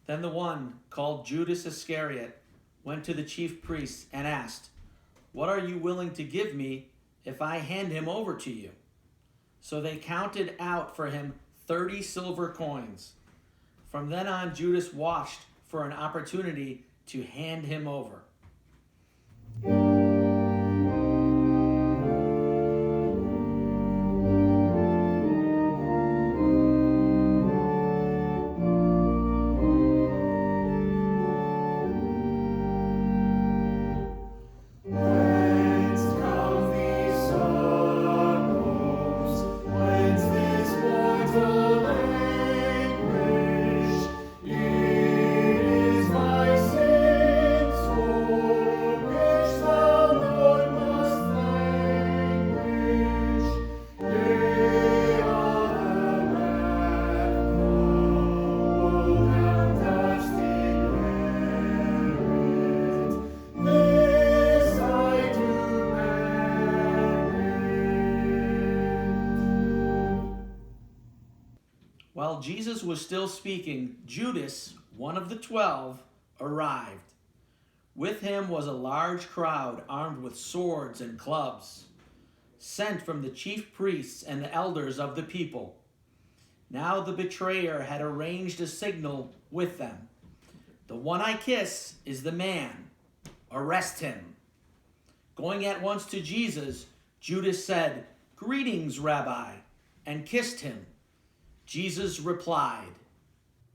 Then the one, called Judas Iscariot, went to the chief priests and asked, "What are you willing to give me if I hand him over to you?" So they counted out for him 30 silver coins. From then on, Judas watched for an opportunity to hand him over. While Jesus was still speaking, Judas, one of the 12, arrived. With him was a large crowd armed with swords and clubs, sent from the chief priests and the elders of the people. Now the betrayer had arranged a signal with them. "The one I kiss is the man. Arrest him." Going at once to Jesus, Judas said, "Greetings, Rabbi," and kissed him. Jesus replied,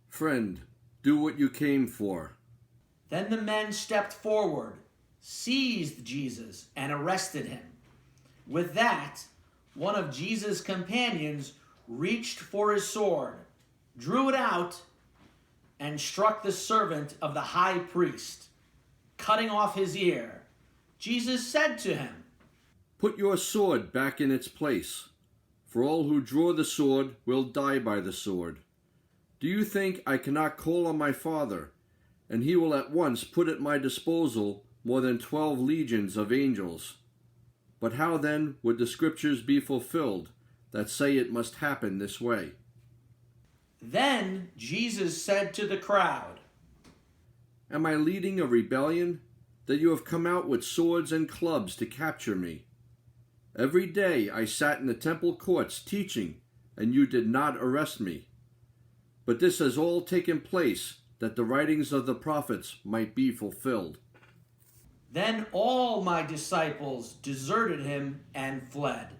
"Friend, do what you came for." Then the men stepped forward, seized Jesus, and arrested him. With that, one of Jesus' companions reached for his sword, drew it out, and struck the servant of the high priest, cutting off his ear. Jesus said to him, "Put your sword back in its place. For all who draw the sword will die by the sword. Do you think I cannot call on my Father, and he will at once put at my disposal more than 12 legions of angels? But how then would the scriptures be fulfilled that say it must happen this way?" Then Jesus said to the crowd, "Am I leading a rebellion, that you have come out with swords and clubs to capture me? Every day I sat in the temple courts teaching, and you did not arrest me. But this has all taken place that the writings of the prophets might be fulfilled." Then all my disciples deserted him and fled.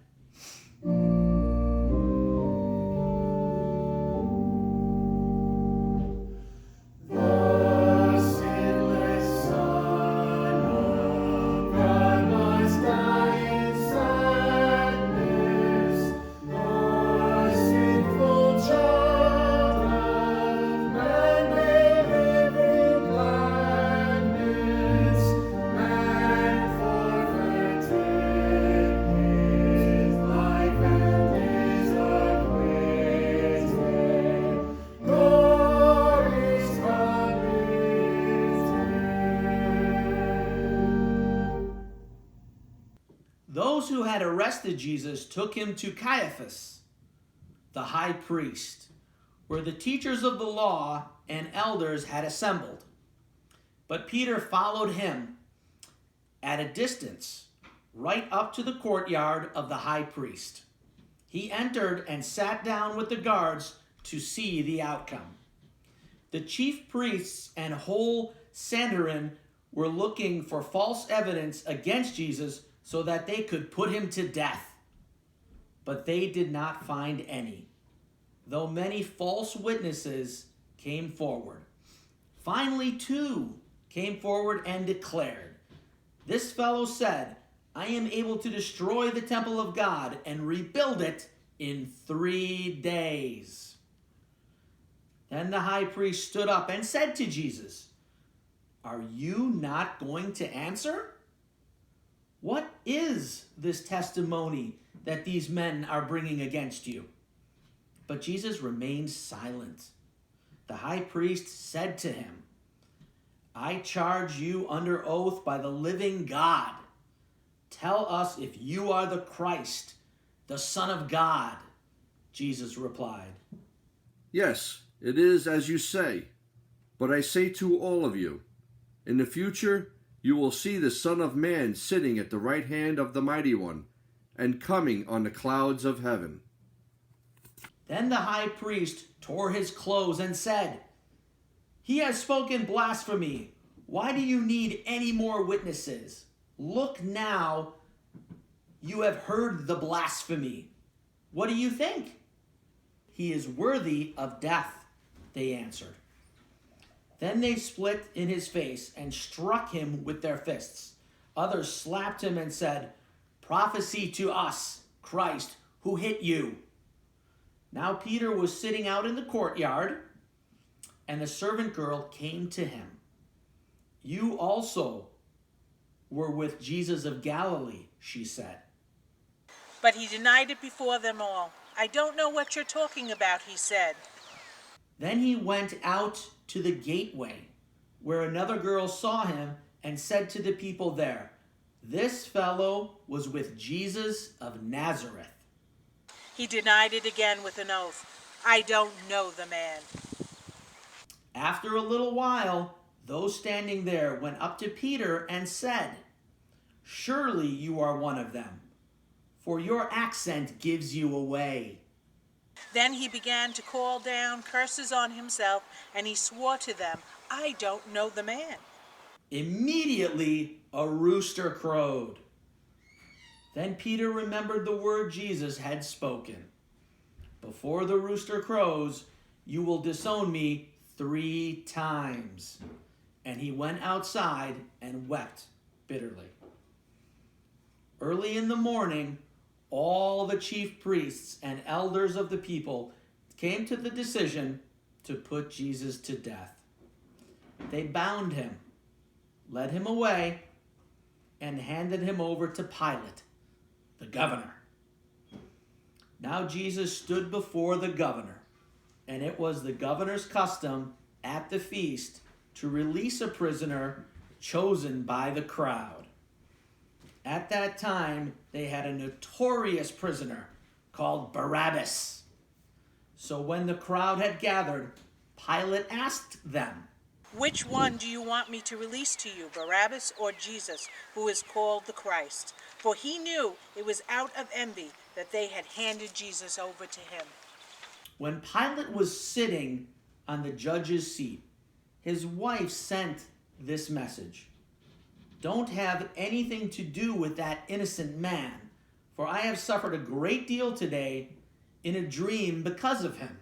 Those who had arrested Jesus took him to Caiaphas, the high priest, where the teachers of the law and elders had assembled. But Peter followed him at a distance, right up to the courtyard of the high priest. He entered and sat down with the guards to see the outcome. The chief priests and whole Sanhedrin were looking for false evidence against Jesus so that they could put him to death. But they did not find any, though many false witnesses came forward. Finally, 2 came forward and declared, "This fellow said, 'I am able to destroy the temple of God and rebuild it in 3 days.'" Then the high priest stood up and said to Jesus, "Are you not going to answer? What is this testimony that these men are bringing against you?" But Jesus remained silent. The high priest said to him, "I charge you under oath by the living God. Tell us if you are the Christ, the Son of God." Jesus replied, "Yes, it is as you say." But I say to all of you, in the future you will see the Son of Man sitting at the right hand of the Mighty One, and coming on the clouds of heaven." Then the high priest tore his clothes and said, "He has spoken blasphemy. Why do you need any more witnesses? Look now, you have heard the blasphemy. What do you think?" "He is worthy of death," they answered. Then they split in his face and struck him with their fists. Others slapped him and said, "Prophesy to us, Christ, who hit you?" Now Peter was sitting out in the courtyard, and the servant girl came to him. "You also were with Jesus of Galilee," she said. But he denied it before them all. "I don't know what you're talking about," he said. Then he went out to the gateway, where another girl saw him and said to the people there, "This fellow was with Jesus of Nazareth." He denied it again with an oath. "I don't know the man." After a little while, those standing there went up to Peter and said, "Surely you are one of them, for your accent gives you away." Then he began to call down curses on himself, and he swore to them, "I don't know the man." Immediately a rooster crowed. Then Peter remembered the word Jesus had spoken. "Before the rooster crows, you will disown me 3 times." And he went outside and wept bitterly. Early in the morning, all the chief priests and elders of the people came to the decision to put Jesus to death. They bound him, led him away, and handed him over to Pilate, the governor. Now Jesus stood before the governor, and it was the governor's custom at the feast to release a prisoner chosen by the crowd. At that time, they had a notorious prisoner called Barabbas. So when the crowd had gathered, Pilate asked them, "Which one do you want me to release to you, Barabbas or Jesus, who is called the Christ?" For he knew it was out of envy that they had handed Jesus over to him. When Pilate was sitting on the judge's seat, his wife sent this message: "Don't have anything to do with that innocent man, for I have suffered a great deal today in a dream because of him."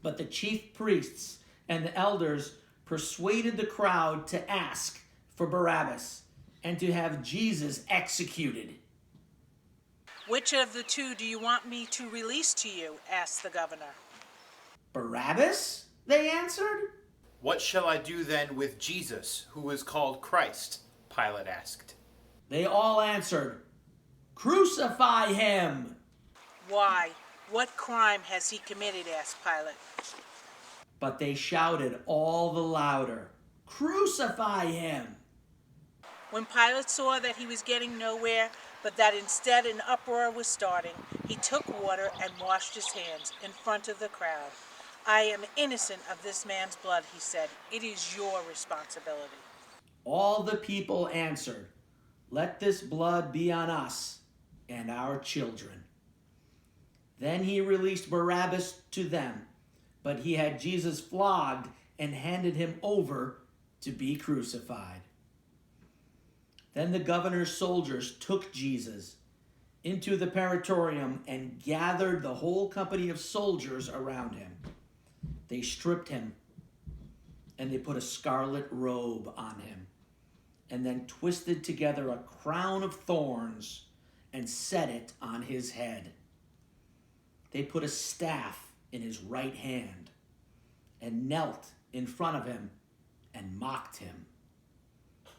But the chief priests and the elders persuaded the crowd to ask for Barabbas and to have Jesus executed. "Which of the two do you want me to release to you?" asked the governor. "Barabbas?" they answered. "What shall I do then with Jesus, who is called Christ?" Pilate asked. They all answered, "Crucify him!" "Why? What crime has he committed?" asked Pilate. But they shouted all the louder, "Crucify him!" When Pilate saw that he was getting nowhere, but that instead an uproar was starting, he took water and washed his hands in front of the crowd. "I am innocent of this man's blood," he said. "It is your responsibility." All the people answered, "Let this blood be on us and our children." Then he released Barabbas to them, but he had Jesus flogged and handed him over to be crucified. Then the governor's soldiers took Jesus into the praetorium and gathered the whole company of soldiers around him. They stripped him, and they put a scarlet robe on him, and then twisted together a crown of thorns and set it on his head. They put a staff in his right hand and knelt in front of him and mocked him.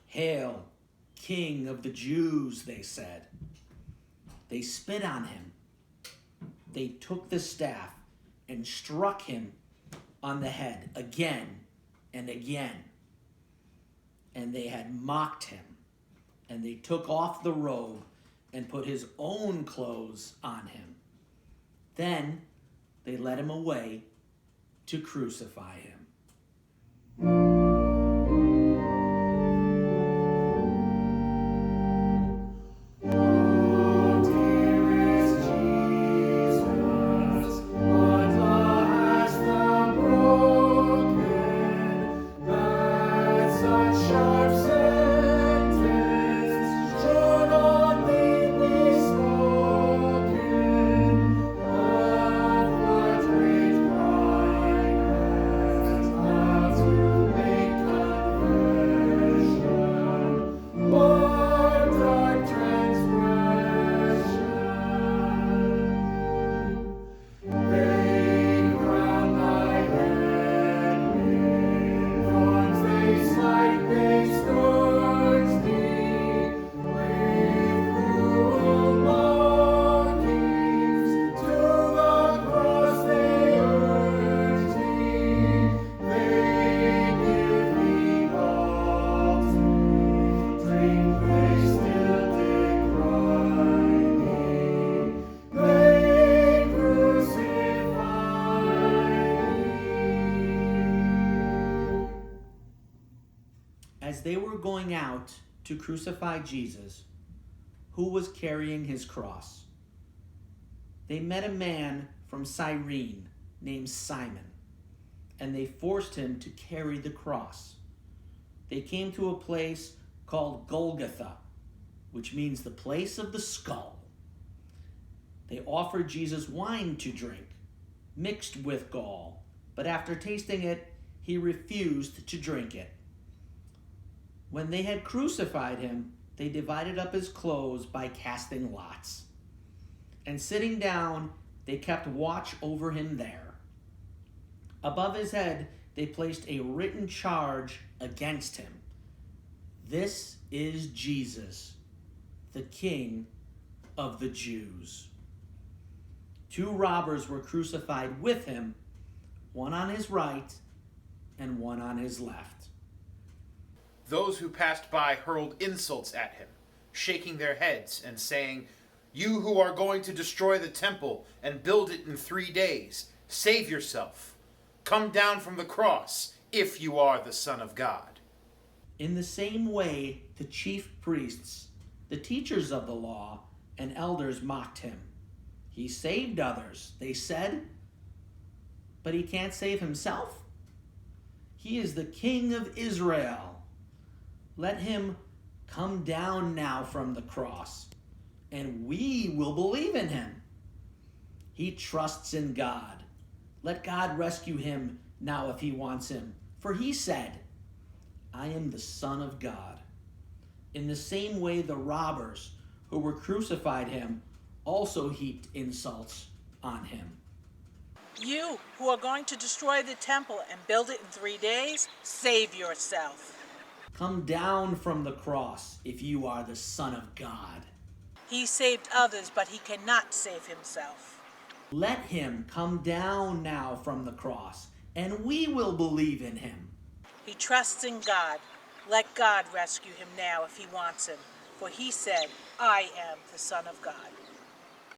"Hail, King of the Jews," they said. They spit on him. They took the staff and struck him on the head again and again. And they had mocked him, and they took off the robe and put his own clothes on him. Then they led him away to crucify him. As they were going out to crucify Jesus, who was carrying his cross, they met a man from Cyrene named Simon, and they forced him to carry the cross. They came to a place called Golgotha, which means the place of the skull. They offered Jesus wine to drink, mixed with gall, but after tasting it, he refused to drink it. When they had crucified him, they divided up his clothes by casting lots. And sitting down, they kept watch over him there. Above his head, they placed a written charge against him. This is Jesus, the King of the Jews. 2 robbers were crucified with him, one on his right and one on his left. Those who passed by hurled insults at him, shaking their heads and saying, "You who are going to destroy the temple and build it in 3 days, save yourself. Come down from the cross if you are the Son of God." In the same way, the chief priests, the teachers of the law, and elders mocked him. He saved others, they said, but he can't save himself. He is the King of Israel. Let him come down now from the cross, and we will believe in him. He trusts in God. Let God rescue him now if he wants him. For he said, "I am the Son of God." In the same way, the robbers who were crucified him also heaped insults on him. You who are going to destroy the temple and build it in 3 days, save yourself. Come down from the cross if you are the Son of God. He saved others, but he cannot save himself. Let him come down now from the cross, and we will believe in him. He trusts in God. Let God rescue him now if he wants him. For he said, "I am the Son of God."